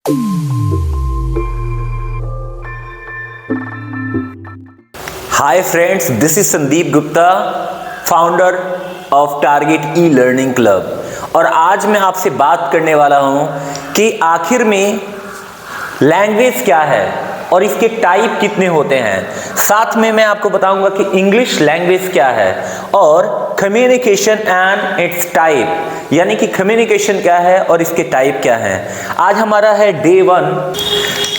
Hi friends, this is Sandeep Gupta, founder of target e learning club. और आज मैं आपसे बात करने वाला हूं कि आखिर में लैंग्वेज क्या है और इसके टाइप कितने होते हैं। साथ में मैं आपको बताऊंगा कि इंग्लिश लैंग्वेज क्या है और कम्युनिकेशन एंड इट्स टाइप, यानी कि कम्युनिकेशन क्या है और इसके टाइप क्या है। आज हमारा है डे 1।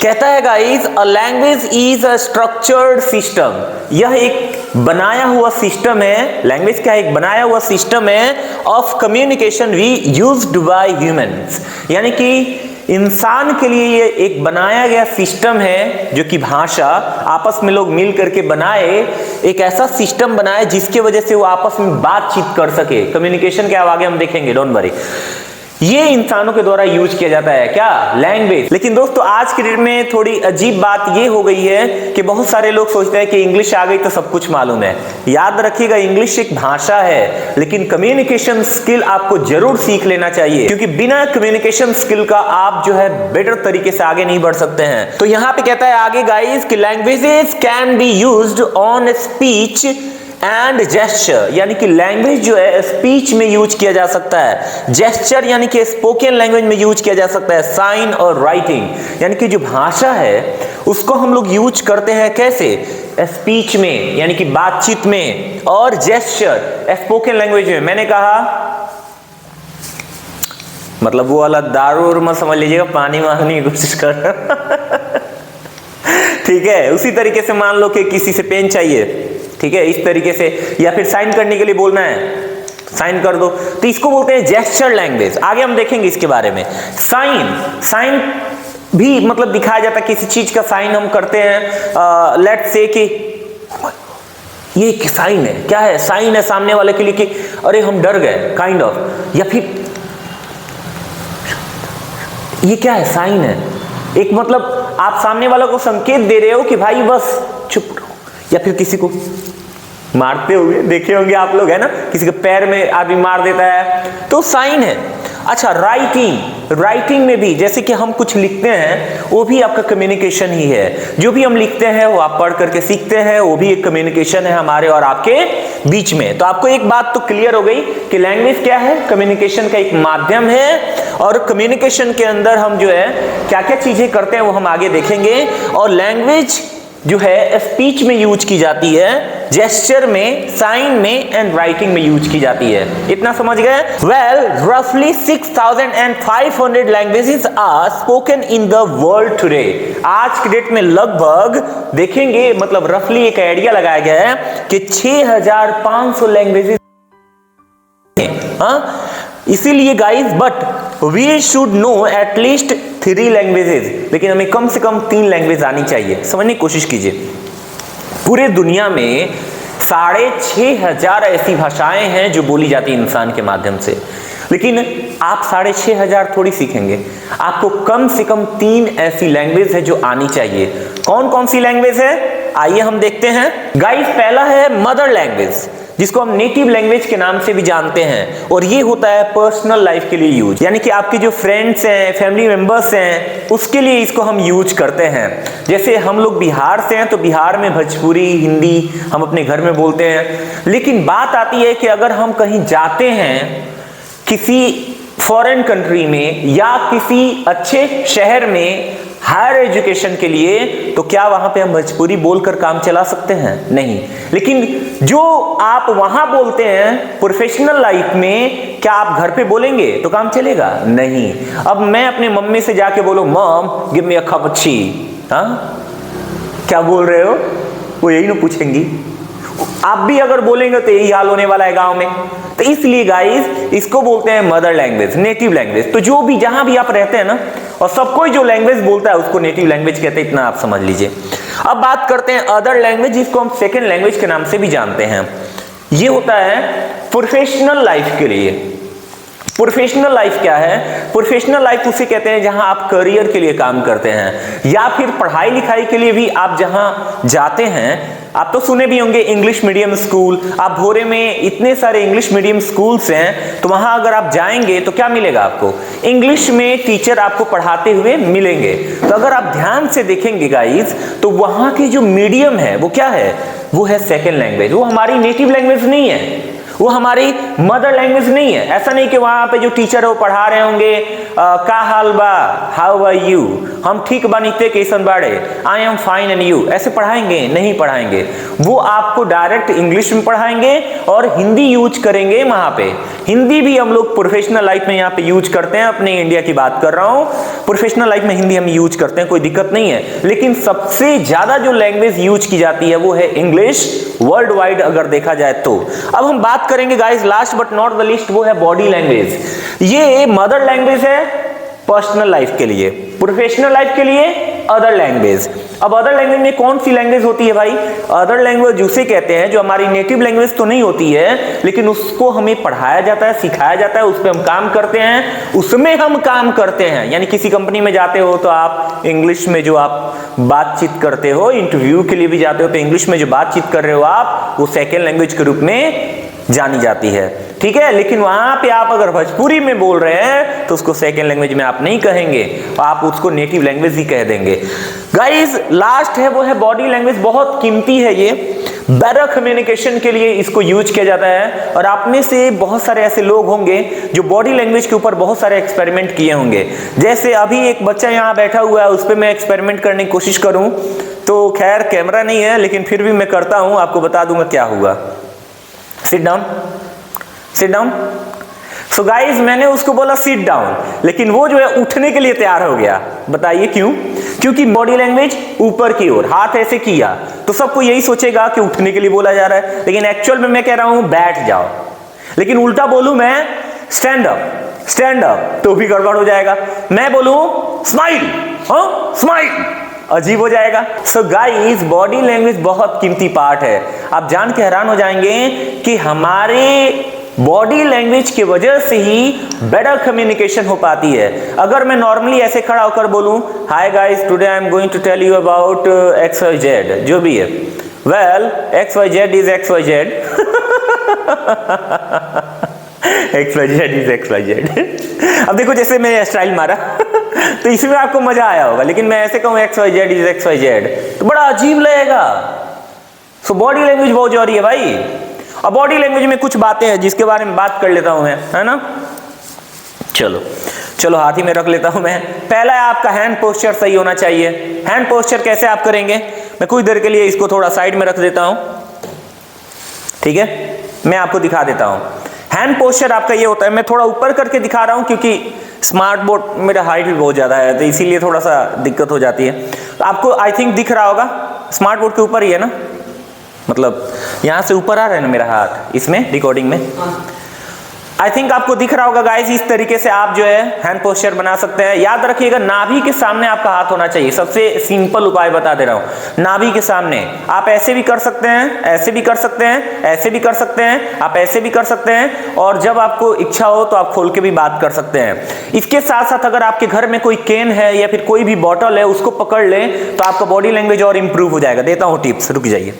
कहता है guys, a language is a structured system. यह एक बनाया हुआ सिस्टम है। लैंग्वेज क्या है? एक बनाया हुआ सिस्टम है of communication we used by humans, यानी कि इंसान के लिए ये एक बनाया गया सिस्टम है जो कि भाषा आपस में लोग मिल करके बनाए, एक ऐसा सिस्टम बनाए जिसकी वजह से वो आपस में बातचीत कर सके। कम्युनिकेशन क्या आगे हम देखेंगे, डोंट वरी। ये इंसानों के द्वारा यूज किया जाता है क्या? लैंग्वेज। लेकिन दोस्तों आज की डेट में थोड़ी अजीब बात ये हो गई है कि बहुत सारे लोग सोचते हैं कि इंग्लिश आ गई तो सब कुछ मालूम है। याद रखिएगा, इंग्लिश एक भाषा है, लेकिन कम्युनिकेशन स्किल आपको जरूर सीख लेना चाहिए, क्योंकि बिना कम्युनिकेशन स्किल का आप जो है बेटर तरीके से आगे नहीं बढ़ सकते हैं। तो यहाँ पे कहता है आगे गाइस कि languages can be used on speech and gesture, यानी कि लैंग्वेज जो है स्पीच में यूज किया जा सकता है, जेस्चर यानी कि स्पोकन लैंग्वेज में यूज किया जा सकता है, साइन और राइटिंग, यानी कि जो भाषा है उसको हम लोग यूज करते हैं कैसे? स्पीच में यानी कि बातचीत में, और जेस्चर स्पोकन लैंग्वेज में। मैंने कहा मतलब वो वाला दारू और मत समझ लीजिएगा, पानी मांगने की कोशिश कर ठीक है, उसी तरीके से मान लो कि किसी से पेन चाहिए, ठीक है, इस तरीके से, या फिर साइन करने के लिए बोलना है, साइन कर दो, तो इसको बोलते हैं जेस्चर लैंग्वेज। आगे हम देखेंगे इसके बारे में। साइन भी मतलब दिखाया जाता है, किसी चीज का साइन हम करते हैं। लेट्स से कि ये साइन है, क्या है? साइन है सामने वाले के लिए कि अरे हम डर गए, काइंड ऑफ, या फिर ये क्या है? साइन है, एक मतलब आप सामने वाला को संकेत दे रहे हो कि भाई बस चुप रहो। या फिर किसी को मारते हुए देखे होंगे आप लोग, है ना, किसी के पैर में आदमी मार देता है, तो साइन है। अच्छा, राइटिंग में भी जैसे कि हम कुछ लिखते हैं, वो भी आपका कम्युनिकेशन ही है। जो भी हम लिखते हैं वो आप पढ़ करके सीखते हैं, वो भी एक कम्युनिकेशन है हमारे और आपके बीच में। तो आपको एक बात तो क्लियर हो गई कि लैंग्वेज क्या है? कम्युनिकेशन का एक माध्यम है, और कम्युनिकेशन के अंदर हम जो है क्या क्या चीजें करते हैं वो हम आगे देखेंगे। और लैंग्वेज जो है स्पीच में यूज की जाती है, जेस्चर में, साइन में एंड राइटिंग में यूज की जाती है। इतना समझ गए? वेल, रफली 6500 languages are spoken in the world today. आज की डेट में लगभग देखेंगे, मतलब रफली एक आइडिया लगाया गया है कि 6500 लैंग्वेजेस। हाँ, इसीलिए guys, but we should know at least 3 languages, लेकिन हमें कम से कम 3 लैंग्वेज आनी चाहिए। समझने की कोशिश कीजिए, पूरे दुनिया में 6500 ऐसी भाषाएं हैं जो बोली जाती है इंसान के माध्यम से, लेकिन आप 6500 थोड़ी सीखेंगे। आपको कम से कम 3 ऐसी लैंग्वेज है जो आनी चाहिए। कौन कौन सी लैंग्वेज है? आइए हम देखते हैं गाइस। पहला है मदर लैंग्वेज, जिसको हम नेटिव लैंग्वेज के नाम से भी जानते हैं, और ये होता है पर्सनल लाइफ के लिए यूज, यानी कि आपके जो फ्रेंड्स हैं, फैमिली मेंबर्स हैं, उसके लिए इसको हम यूज करते हैं। जैसे हम लोग बिहार से हैं तो बिहार में भोजपुरी, हिंदी हम अपने घर में बोलते हैं। लेकिन बात आती है कि अगर हम कहीं जाते हैं किसी फॉरेन कंट्री में या किसी अच्छे शहर में हायर एजुकेशन के लिए, तो क्या वहां पे हम भोजपुरी बोलकर काम चला सकते हैं? नहीं। लेकिन जो आप वहां बोलते हैं प्रोफेशनल लाइफ में, क्या आप घर पे बोलेंगे तो काम चलेगा? नहीं। अब मैं अपने मम्मी से जाके बोलूं, mom give me a cup of T, हाँ क्या बोल रहे हो? वो यही ना पूछेंगी। आप भी अगर बोलेंगे तो यही हाल होने वाला है गांव में। तो इसलिए गाइस इसको बोलते हैं मदर लैंग्वेज, नेटिव लैंग्वेज। तो जो भी जहां भी आप रहते हैं ना, और सब कोई जो लैंग्वेज बोलता है उसको नेटिव लैंग्वेज कहते हैं, इतना आप समझ लीजिए। अब बात करते हैं अदर लैंग्वेज, जिसको हम सेकेंड लैंग्वेज के नाम से भी जानते हैं। ये होता है प्रोफेशनल लाइफ के लिए। प्रोफेशनल लाइफ क्या है? प्रोफेशनल लाइफ उसे कहते हैं जहां आप करियर के लिए काम करते हैं या फिर पढ़ाई लिखाई के लिए भी आप जहां जाते हैं। आप तो सुने भी होंगे इंग्लिश मीडियम स्कूल, आप भोरे में इतने सारे इंग्लिश मीडियम स्कूल्स हैं, तो वहां अगर आप जाएंगे तो क्या मिलेगा आपको? इंग्लिश में टीचर आपको पढ़ाते हुए मिलेंगे। तो अगर आप ध्यान से देखेंगे गाइस, तो वहां की जो मीडियम है वो क्या है? वो है सेकेंड लैंग्वेज। वो हमारी नेटिव लैंग्वेज नहीं है, वो हमारी मदर लैंग्वेज नहीं है। ऐसा नहीं कि वहां पे जो टीचर है वो पढ़ा रहे होंगे का हाल बा, हाउ आर यू, हम ठीक बनिते कैसन बाड़े, I am fine and you, ऐसे पढ़ाएंगे? नहीं पढ़ाएंगे। वो आपको डायरेक्ट इंग्लिश में पढ़ाएंगे और हिंदी यूज करेंगे वहां पे। हिंदी भी हम लोग प्रोफेशनल लाइफ में यहाँ पे यूज करते हैं, अपने इंडिया की बात कर रहा हूँ। प्रोफेशनल लाइफ में हिंदी हम यूज करते हैं, कोई दिक्कत नहीं है। लेकिन सबसे ज्यादा जो लैंग्वेज यूज की जाती है वो है इंग्लिश, वर्ल्ड वाइड अगर देखा जाए तो। अब हम बात करेंगे guys, last but not the least, वो है बॉडी लैंग्वेज। ये मदर लैंग्वेज है पर्सनल लाइफ के लिए, प्रोफेशनल लाइफ के लिए अदर लैंग्वेज। अब अदर लैंग्वेज में कौन सी लैंग्वेज होती है भाई? अदर लैंग्वेज उसे कहते हैं जो हमारी नेटिव लैंग्वेज तो नहीं होती है, लेकिन उसको हमें पढ़ाया जाता है, सिखाया जाता है, उस पर हम काम करते हैं, उसमें हम काम करते हैं। यानी किसी कंपनी में जाते हो तो आप इंग्लिश में जो आप बातचीत करते हो, इंटरव्यू के लिए भी जाते हो तो इंग्लिश में जो बातचीत कर रहे हो आप, वो सेकेंड लैंग्वेज के रूप में जानी जाती है, ठीक है। लेकिन वहां पे आप अगर भोजपुरी में बोल रहे हैं तो उसको सेकेंड लैंग्वेज में आप नहीं कहेंगे, आप उसको नेटिव लैंग्वेज ही कह देंगे। गाइस लास्ट है वो है बॉडी लैंग्वेज। बहुत कीमती है ये, बेटर कम्युनिकेशन के लिए इसको यूज किया जाता है। और आप में से बहुत सारे ऐसे लोग होंगे जो बॉडी लैंग्वेज के ऊपर बहुत सारे एक्सपेरिमेंट किए होंगे। जैसे अभी एक बच्चा यहाँ बैठा हुआ है, उस पर मैं एक्सपेरिमेंट करने की कोशिश करूं तो खैर कैमरा नहीं है, लेकिन फिर भी मैं करता हूं, आपको बता दूंगा क्या हुआ। Sit down, sit down. So guys मैंने उसको बोला सिट डाउन, लेकिन वो जो है उठने के लिए तैयार हो गया। बताइए क्यों? क्योंकि बॉडी लैंग्वेज ऊपर की ओर, हाथ ऐसे किया तो सबको यही सोचेगा कि उठने के लिए बोला जा रहा है, लेकिन एक्चुअल में मैं कह रहा हूं बैठ जाओ। लेकिन उल्टा बोलूं मैं स्टैंड अप, स्टैंड अप, तो भी गड़बड़ हो जाएगा। मैं बोलूं स्माइल, हाँ स्माइल, अजीब हो जाएगा। सो गाइस बॉडी लैंग्वेज बहुत कीमती पार्ट है। आप जान के हैरान हो जाएंगे कि हमारे बॉडी लैंग्वेज की वजह से ही बेटर कम्युनिकेशन हो पाती है। अगर मैं नॉर्मली ऐसे खड़ा होकर बोलूं hi guys today I am going to tell you about XYZ, जो भी है, well XYZ is XYZ XYZ is XYZ। अब देखो जैसे मैंने स्टाइल मारा तो इसमें आपको मजा आया होगा, लेकिन मैं ऐसे कहूं XYZ इज XYZ तो बड़ा अजीब लगेगा। सो बॉडी लैंग्वेज बहुत जरूरी है भाई। अब बॉडी लैंग्वेज में कुछ बातें हैं जिसके बारे में बात कर लेता हूं मैं, है ना। चलो चलो हाथ ही में रख लेता हूं मैं। पहला है आपका हैंड पोस्चर सही होना चाहिए। हैंड पोस्चर कैसे आप करेंगे? मैं कुछ देर के लिए इसको थोड़ा साइड में रख देता हूं, ठीक है, मैं आपको दिखा देता हूं। हैंड पोस्चर आपका ये होता है, मैं थोड़ा ऊपर करके दिखा रहा हूं क्योंकि स्मार्ट बोर्ड मेरा हाइट भी बहुत ज्यादा है तो इसीलिए थोड़ा सा दिक्कत हो जाती है। तो आपको आई थिंक दिख रहा होगा, स्मार्ट बोर्ड के ऊपर ही है ना, मतलब यहां से ऊपर आ रहा है ना मेरा हाथ इसमें रिकॉर्डिंग में। आई थिंक आपको दिख रहा होगा गाइस। इस तरीके से आप जो है हैंड पोस्चर बना सकते हैं। याद रखिएगा नाभि के सामने आपका हाथ होना चाहिए। सबसे सिंपल उपाय बता दे रहा हूं, नाभि के सामने। आप ऐसे भी कर सकते हैं, ऐसे भी कर सकते हैं, ऐसे भी कर सकते हैं, आप ऐसे भी कर सकते हैं, और जब आपको इच्छा हो तो आप खोल के भी बात कर सकते हैं। इसके साथ साथ अगर आपके घर में कोई केन है या फिर कोई भी बॉटल है उसको पकड़ ले तो आपका बॉडी लैंग्वेज और इंप्रूव हो जाएगा। देता हूं टिप्स, रुक जाइए।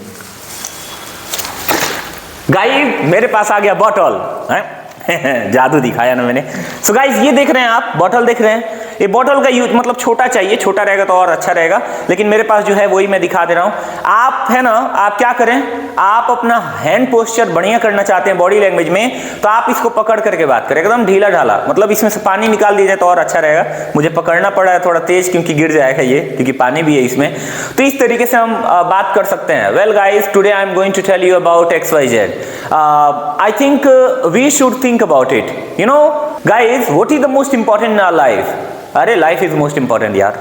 गाइस मेरे पास आ गया बॉटल है जादू दिखाया ना मैंने। सो गाइस ये देख रहे हैं आप, बॉटल देख रहे हैं। ये बॉटल का यूज मतलब छोटा चाहिए, छोटा रहेगा तो और अच्छा रहेगा, लेकिन मेरे पास जो है वही मैं दिखा दे रहा हूं। आप है ना, आप क्या करें, आप अपना हैंड पोस्चर बढ़िया करना चाहते हैं बॉडी लैंग्वेज में, तो आप इसको पकड़ करके बात करें, एकदम ढीला ढाला, मतलब इसमें से पानी निकाल दिया जाए तो और अच्छा रहेगा। मुझे पकड़ना पड़ा है थोड़ा तेज क्योंकि गिर जाएगा ये, क्योंकि पानी भी है इसमें। तो इस तरीके से हम बात कर सकते हैं। Well guys today I am going to tell you about XYZ। I think we should think about it. You know guys what is the most important in our life? अरे लाइफ इज मोस्ट इंपॉर्टेंट यार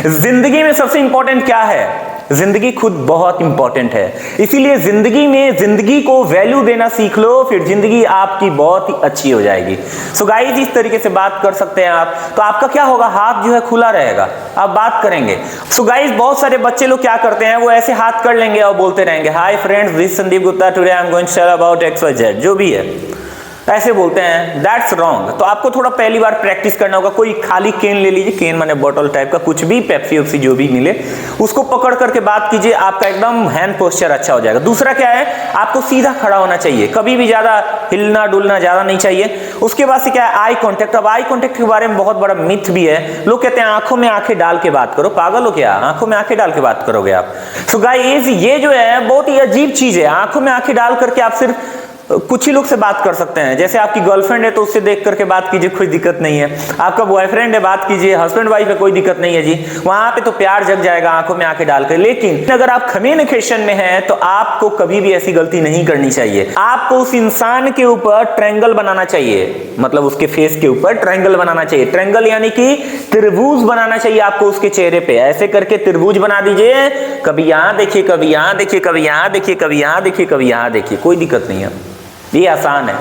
जिंदगी में सबसे important क्या है? जिंदगी खुद बहुत इंपॉर्टेंट है। इसीलिए जिंदगी में जिंदगी को वैल्यू देना सीख लो, फिर जिंदगी आपकी बहुत ही अच्छी हो जाएगी। सो गाइस इस तरीके से बात कर सकते हैं आप, तो आपका क्या होगा, हाथ जो है खुला रहेगा, आप बात करेंगे। सो गाइस बहुत सारे बच्चे लोग क्या करते हैं, वो ऐसे हाथ कर लेंगे और बोलते रहेंगे hi friends this Sandeep Gupta today I am going to tell about XYZ, जो भी है। ऐसे बोलते हैं, दैट्स रॉन्ग। तो आपको थोड़ा पहली बार प्रैक्टिस करना होगा। कोई खाली केन ले लीजिए, केन माने बॉटल टाइप का, कुछ भी पेप्सी वेप्सी जो भी मिले उसको पकड़ करके बात कीजिए, आपका एकदम हैंड पोस्चर अच्छा हो जाएगा। दूसरा क्या है, आपको सीधा खड़ा होना चाहिए, कभी भी ज्यादा हिलना डुलना ज्यादा नहीं चाहिए। उसके बाद से क्या है, आई कॉन्टेक्ट। अब आई कॉन्टेक्ट के बारे में बहुत बड़ा मिथ भी है, लोग कहते हैं आंखों में आंखें डाल के बात करो। पागल हो क्या, आंखों में आंखें डाल के बात करोगे आप? सो गाइस, ये जो है बहुत ही अजीब चीज है। आंखों में आंखें डाल करके आप सिर्फ कुछ ही लोग से बात कर सकते हैं। जैसे आपकी गर्लफ्रेंड है तो उससे देख करके बात कीजिए, कोई दिक्कत नहीं है। आपका बॉयफ्रेंड है, बात कीजिए, हस्बैंड वाइफ है, कोई दिक्कत नहीं है जी, वहां पे तो प्यार जग जाएगा आंखों में आंखें डालकर। लेकिन अगर आप कम्युनिकेशन में हैं तो आपको कभी भी ऐसी गलती नहीं करनी चाहिए। आपको उस इंसान के ऊपर ट्रायंगल बनाना चाहिए, मतलब उसके फेस के ऊपर ट्रायंगल बनाना चाहिए। ट्रायंगल यानी कि त्रिभुज बनाना चाहिए आपको उसके चेहरे पे, ऐसे करके त्रिभुज बना दीजिए। कभी यहां देखिए, कभी यहां देखिए, कभी यहां देखिए, कभी यहां देखिए, कभी यहां देखिए, कोई दिक्कत नहीं है। ये आसान है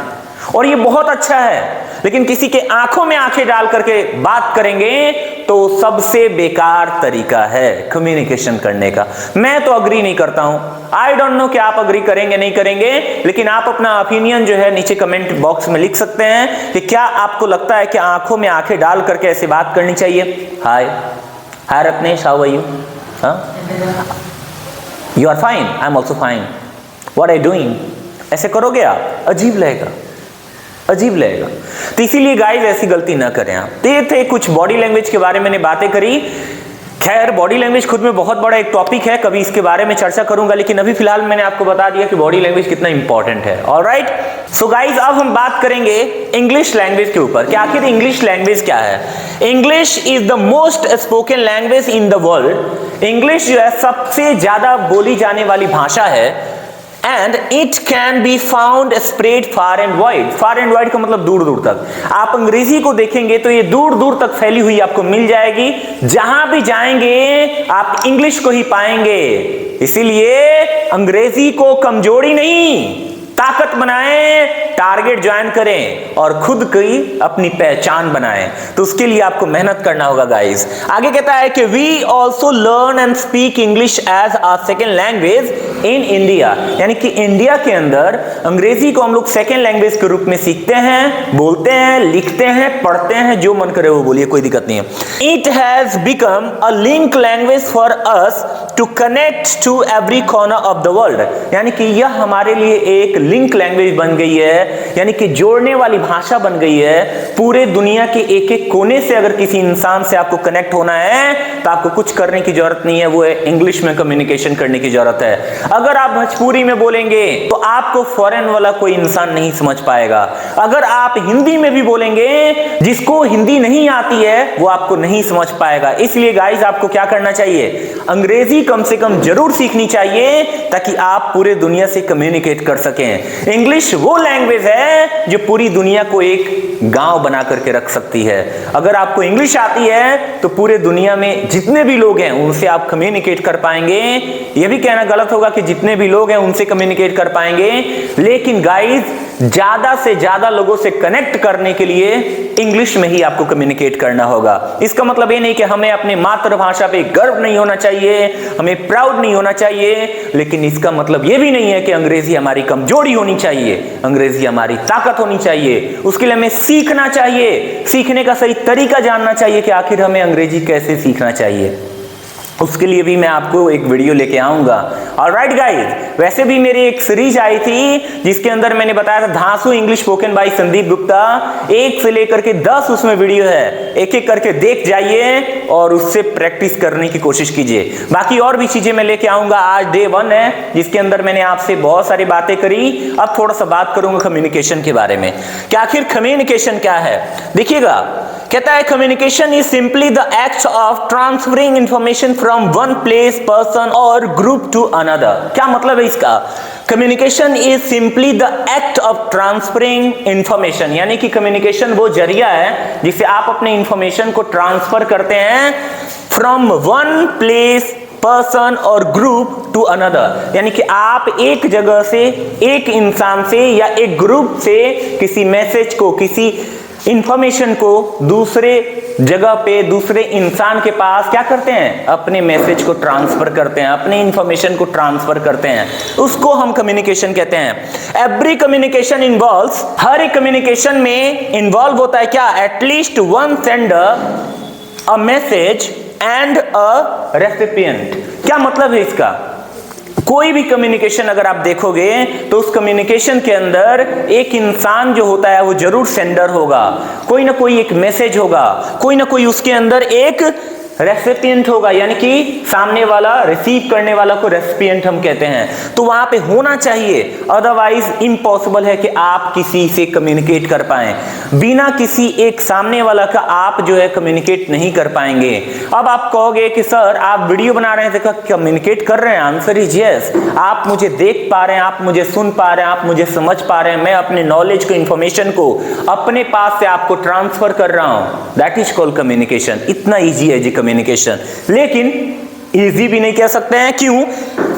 और ये बहुत अच्छा है। लेकिन किसी के आंखों में आंखें डाल करके बात करेंगे तो सबसे बेकार तरीका है कम्युनिकेशन करने का। मैं तो अग्री नहीं करता हूं। आई डोंट नो कि आप अग्री करेंगे नहीं करेंगे, लेकिन आप अपना ओपिनियन जो है नीचे कमेंट बॉक्स में लिख सकते हैं कि क्या आपको लगता है कि आंखों में आंखें डाल करके ऐसे बात करनी चाहिए। Hi hi Ratnesh, how are you? You are fine, I am also fine, what are you doing? ऐसे करोगे आप, अजीब लगेगा, अजीब लगेगा। तो इसीलिए गाइस ऐसी गलती ना करें आप। तो ये थे कुछ बॉडी लैंग्वेज के बारे में मैंने बातें करी। खैर बॉडी लैंग्वेज खुद में बहुत बड़ा एक टॉपिक है, कभी इसके बारे में चर्चा करूंगा, लेकिन अभी फिलहाल मैंने आपको बता दिया कि बॉडी लैंग्वेज कितना इंपॉर्टेंट है। ऑलराइट, सो गाइस अब हम बात करेंगे इंग्लिश लैंग्वेज के ऊपर कि आखिर इंग्लिश लैंग्वेज क्या है। English is the most spoken language in the world. English जो है सबसे ज्यादा बोली जाने वाली भाषा है। And it can be found spread far and wide. Far and wide का मतलब दूर दूर तक। आप अंग्रेजी को देखेंगे तो ये दूर दूर तक फैली हुई आपको मिल जाएगी। जहां भी जाएंगे आप इंग्लिश को ही पाएंगे। इसीलिए अंग्रेजी को कमजोरी नहीं, ताकत बनाएं, टारगेट ज्वाइन करें और खुद की अपनी पहचान बनाएं। तो उसके लिए आपको मेहनत करना होगा गाइस। आगे कहता है कि we also learn and speak English as a second language in India. यानी कि इंडिया के अंदर अंग्रेजी को हम लोग सेकेंड लैंग्वेज के रूप में सीखते हैं, बोलते हैं, लिखते हैं, पढ़ते हैं, जो मन करे वो बोलिए, कोई दिक्कत नहीं है। It has become a link language for us to connect to every corner of the world. यानी कि यह हमारे लिए एक लिंक लैंग्वेज बन गई है, यानी कि जोड़ने वाली भाषा बन गई है। पूरे दुनिया के एक एक कोने से अगर किसी इंसान से आपको कनेक्ट होना है तो आपको कुछ करने की जरूरत नहीं है, वो है इंग्लिश में कम्युनिकेशन करने की जरूरत है। अगर आप भोजपुरी में बोलेंगे तो आपको फॉरेन वाला कोई इंसान नहीं समझ पाएगा। अगर आप हिंदी में भी बोलेंगे, जिसको हिंदी नहीं आती है वो आपको नहीं समझ पाएगा। इसलिए गाइस आपको क्या करना चाहिए, अंग्रेजी कम से कम जरूर सीखनी चाहिए ताकि आप पूरे दुनिया से कम्युनिकेट कर सकें। इंग्लिश वो लैंग्वेज है जो पूरी दुनिया को एक गांव बना करके रख सकती है। अगर आपको इंग्लिश आती है तो पूरे दुनिया में जितने भी लोग हैं उनसे आप कम्युनिकेट कर पाएंगे। यह भी कहना गलत होगा कि जितने भी लोग हैं उनसे कम्युनिकेट कर पाएंगे, लेकिन गाइस ज्यादा से ज्यादा लोगों से कनेक्ट करने के लिए इंग्लिश में ही आपको कम्युनिकेट करना होगा। इसका मतलब ये नहीं कि हमें अपनी मातृभाषा पे गर्व नहीं होना चाहिए, हमें प्राउड नहीं होना चाहिए, लेकिन इसका मतलब ये भी नहीं है कि अंग्रेजी हमारी कमजोरी होनी चाहिए। अंग्रेजी हमारी ताकत होनी चाहिए। उसके लिए हमें सीखना चाहिए, सीखने का सही तरीका जानना चाहिए कि आखिर हमें अंग्रेजी कैसे सीखना चाहिए। उसके लिए भी मैं आपको एक वीडियो लेके आऊंगा। ऑलराइट गाइस, वैसे भी मेरी एक सीरीज आई थी जिसके अंदर मैंने बताया था धांसू English spoken by Sandeep Gupta. 1 से लेकर के 10 उसमें वीडियो है, एक एक करके देख जाइए और उससे प्रैक्टिस करने की कोशिश कीजिए। बाकी और भी चीजें मैं लेके आऊंगा। आज डे 1 है जिसके अंदर मैंने आपसे बहुत सारी बातें करी। अब थोड़ा सा बात करूंगा कम्युनिकेशन के बारे में कि आखिर कम्युनिकेशन क्या है। देखिएगा, कहता है communication is simply the act of transferring information from one place, person और ग्रुप टू अनदर। क्या मतलब है इसका? Communication is simply the act of transferring information, यानी कि कम्युनिकेशन वो जरिया है जिससे आप अपने इंफॉर्मेशन को ट्रांसफर करते हैं फ्रॉम वन प्लेस, पर्सन और ग्रुप टू अनदर। यानी कि आप एक जगह से, एक इंसान से या एक ग्रुप से किसी मैसेज को, किसी इंफॉर्मेशन को दूसरे जगह पे, दूसरे इंसान के पास क्या करते हैं, अपने मैसेज को ट्रांसफर करते हैं, अपने इंफॉर्मेशन को ट्रांसफर करते हैं, उसको हम कम्युनिकेशन कहते हैं। एवरी कम्युनिकेशन इन्वॉल्व्स, हर एक कम्युनिकेशन में इन्वॉल्व होता है क्या, at least one sender, a message and a recipient. क्या मतलब है इसका, कोई भी कम्युनिकेशन अगर आप देखोगे तो उस कम्युनिकेशन के अंदर एक इंसान जो होता है वो जरूर सेंडर होगा, कोई ना कोई एक मैसेज होगा, कोई ना कोई उसके अंदर एक रेसिपिएंट होगा, यानी कि सामने वाला, रिसीव करने वाला को रेसिपिएंट हम कहते हैं। तो वहां पे होना चाहिए, अदरवाइज इम्पॉसिबल है कि आप किसी से कम्युनिकेट कर पाएं। बिना किसी एक सामने वाला का आप जो है कम्युनिकेट नहीं कर पाएंगे। अब आप कहोगे कि सर आप वीडियो बना रहे हैं तो कम्युनिकेट कर रहे हैं, आंसर इज यस। आप मुझे देख पा रहे हैं, आप मुझे सुन पा रहे हैं, आप मुझे समझ पा रहे हैं, मैं अपने नॉलेज को, इंफॉर्मेशन को अपने पास से आपको ट्रांसफर कर रहा हूं, दैट इज कॉल्ड कम्युनिकेशन। इतना ईजी है जी कम्युनिकेशन। लेकिन इजी भी नहीं कह सकते हैं, क्यों,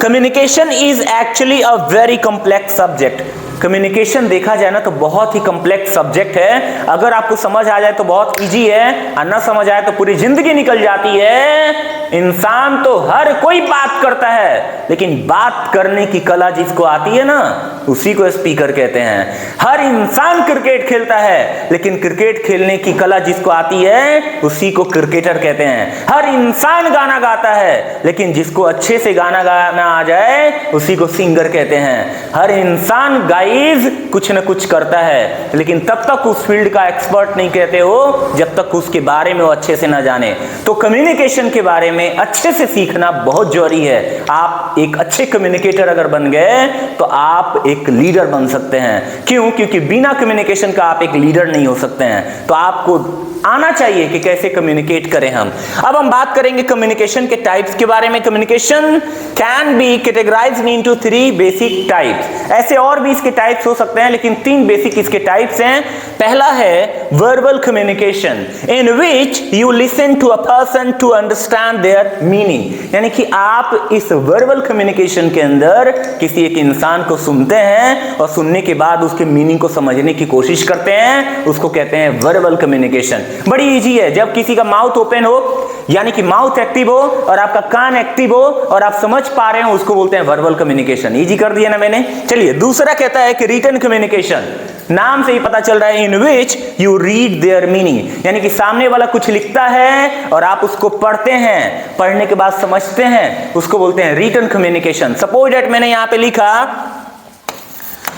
communication is actually a very complex subject. Communication देखा जाए ना तो बहुत ही कॉम्प्लेक्स सब्जेक्ट है। अगर आपको समझ आ जाए तो बहुत इजी है, और ना समझ आए तो पूरी जिंदगी निकल जाती है। इंसान तो हर कोई बात करता है, लेकिन बात करने की कला जिसको आती है ना, उसी को स्पीकर कहते हैं। हर इंसान क्रिकेट खेलता है, लेकिन क्रिकेट खेलने की कला जिसको आती है उसी को क्रिकेटर कहते हैं। हर इंसान गाना गाता है, लेकिन जिसको अच्छे से गाना गाना आ जाए उसी को सिंगर कहते हैं। हर इंसान गाइज कुछ न कुछ करता है, लेकिन तब तक उस फील्ड का एक्सपर्ट नहीं कहते हो जब तक उसके बारे में वो अच्छे से ना जाने। तो कम्युनिकेशन के बारे में अच्छे से सीखना बहुत जरूरी है। आप एक अच्छे कम्युनिकेटर अगर बन गए तो आप एक लीडर बन सकते हैं। क्यों, क्योंकि बिना कम्युनिकेशन का आप एक लीडर नहीं हो सकते हैं। तो आपको आना चाहिए कि कैसे कम्युनिकेट करें हम। अब हम बात करेंगे कम्युनिकेशन के टाइप्स के बारे में। Communication can be categorised into 3 basic types. ऐसे और भी इसके टाइप्स हो सकते हैं, लेकिन 3 बेसिक इसके टाइप्स हैं। पहला है verbal communication, in which you listen to a person to understand their meaning. यानी कि आप इस वर्बल कम्युनिकेशन के अंदर किसी एक इंसान को सुनते हैं और सुनने के बाद उसके मीनिंग को समझने की कोशिश करते हैं, उसको कहते हैं वर्बल कम्युनिकेशन। बड़ी इजी है, जब किसी का माउथ ओपन हो, यानी कि माउथ एक्टिव हो और आपका कान एक्टिव हो और आप समझ पा रहे हो, उसको बोलते हैं वर्बल कम्युनिकेशन। इजी कर दिया ना मैंने। चलिए दूसरा कहता है कि रिटन कम्युनिकेशन, नाम से ही पता चल रहा है, in which you read their meaning, यानी कि सामने वाला कुछ लिखता है और आप उसको पढ़ते हैं, पढ़ने के बाद समझते हैं, उसको बोलते हैं रिटन कम्युनिकेशन। सपोज दैट मैंने यहां पे लिखा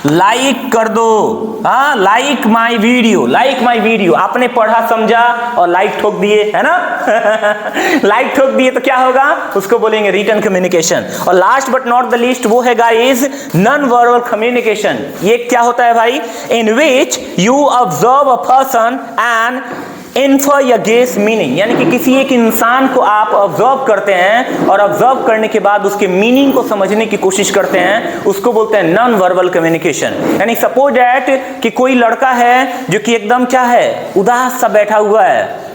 लाइक कर दो, हाँ, like my video, like my video, आपने पढ़ा समझा और लाइक ठोक दिए, है ना लाइक ठोक दिए तो क्या होगा, उसको बोलेंगे रिटन कम्युनिकेशन। और last but not the least वो है गाइस नॉन वर्बल कम्युनिकेशन। ये क्या होता है भाई, in which you observe a person and infer या गेस मीनिंग, यानी कि किसी एक इंसान को आप ऑब्जर्व करते हैं और ऑब्जर्व करने के बाद उसके मीनिंग को समझने की कोशिश करते हैं, उसको बोलते हैं नॉन वर्बल कम्युनिकेशन। यानी सपोज दैट कि कोई लड़का है जो कि एकदम क्या है, उदास सा बैठा हुआ है,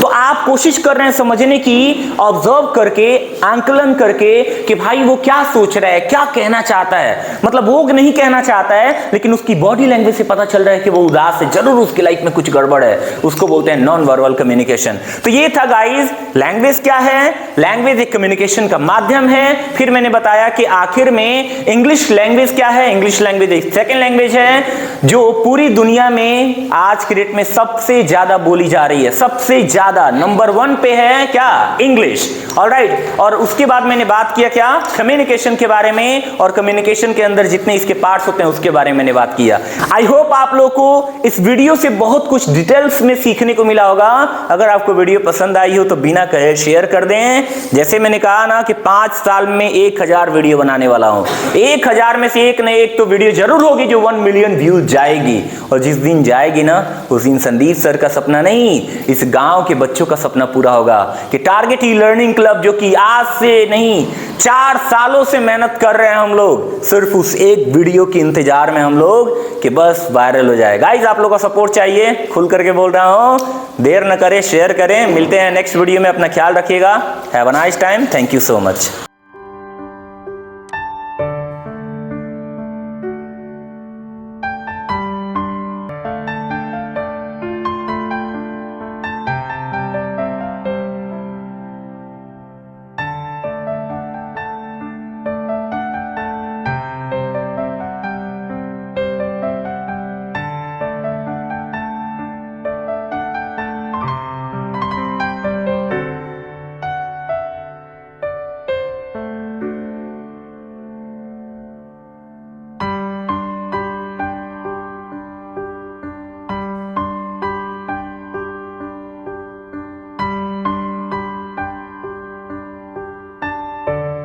तो आप कोशिश कर रहे हैं समझने की, ऑब्जर्व करके, आंकलन करके कि भाई वो क्या सोच रहा है, क्या कहना चाहता है। मतलब वो नहीं कहना चाहता है, लेकिन उसकी बॉडी लैंग्वेज से पता चल रहा है कि वो उदास है, जरूर उसकी लाइफ में कुछ गड़बड़ है, उसको बोलते हैं नॉन वर्बल कम्युनिकेशन। तो ये था गाइस, लैंग्वेज क्या है, लैंग्वेज एक कम्युनिकेशन का माध्यम है। फिर मैंने बताया कि आखिर में इंग्लिश लैंग्वेज क्या है, इंग्लिश लैंग्वेज एक सेकेंड लैंग्वेज है जो पूरी दुनिया में आज की डेट में सबसे ज्यादा बोली जा रही है, सबसे ज्यादा नंबर 1 पे है क्या, इंग्लिश। ऑलराइट, और उसके बाद मैंने बात किया क्या, कम्युनिकेशन के बारे में, और कम्युनिकेशन के अंदर जितने इसके पार्ट्स होते हैं उसके बारे में मैंने बात किया। आई होप आप लोगों को इस वीडियो से बहुत कुछ डिटेल्स में सीखने को मिला होगा। अगर आपको वीडियो पसंद आई हो तो बिना कहे शेयर कर दें। जैसे मैंने कहा ना कि 5 साल में 1000 वीडियो बनाने वाला हूं, 1000 में से एक न एक तो वीडियो जरूर होगी जो 1 मिलियन व्यूज जाएगी। और जिस दिन जाएगी ना, उस दिन संदीप सर का सपना नहीं, इस गांव के बच्चों का सपना पूरा होगा कि टारगेट ई लर्निंग क्लब, जो कि आज से नहीं 4 सालों से मेहनत कर रहे हैं हम लोग, सिर्फ उस एक वीडियो के इंतजार में हम लोग कि बस वायरल हो जाए। गाइस आप लोगों का सपोर्ट चाहिए, खुल करके बोल रहा हूं, देर न करें, शेयर करें। मिलते हैं नेक्स्ट वीडियो में, अपना ख्याल रखिएगा। Have a nice time, thank you so much.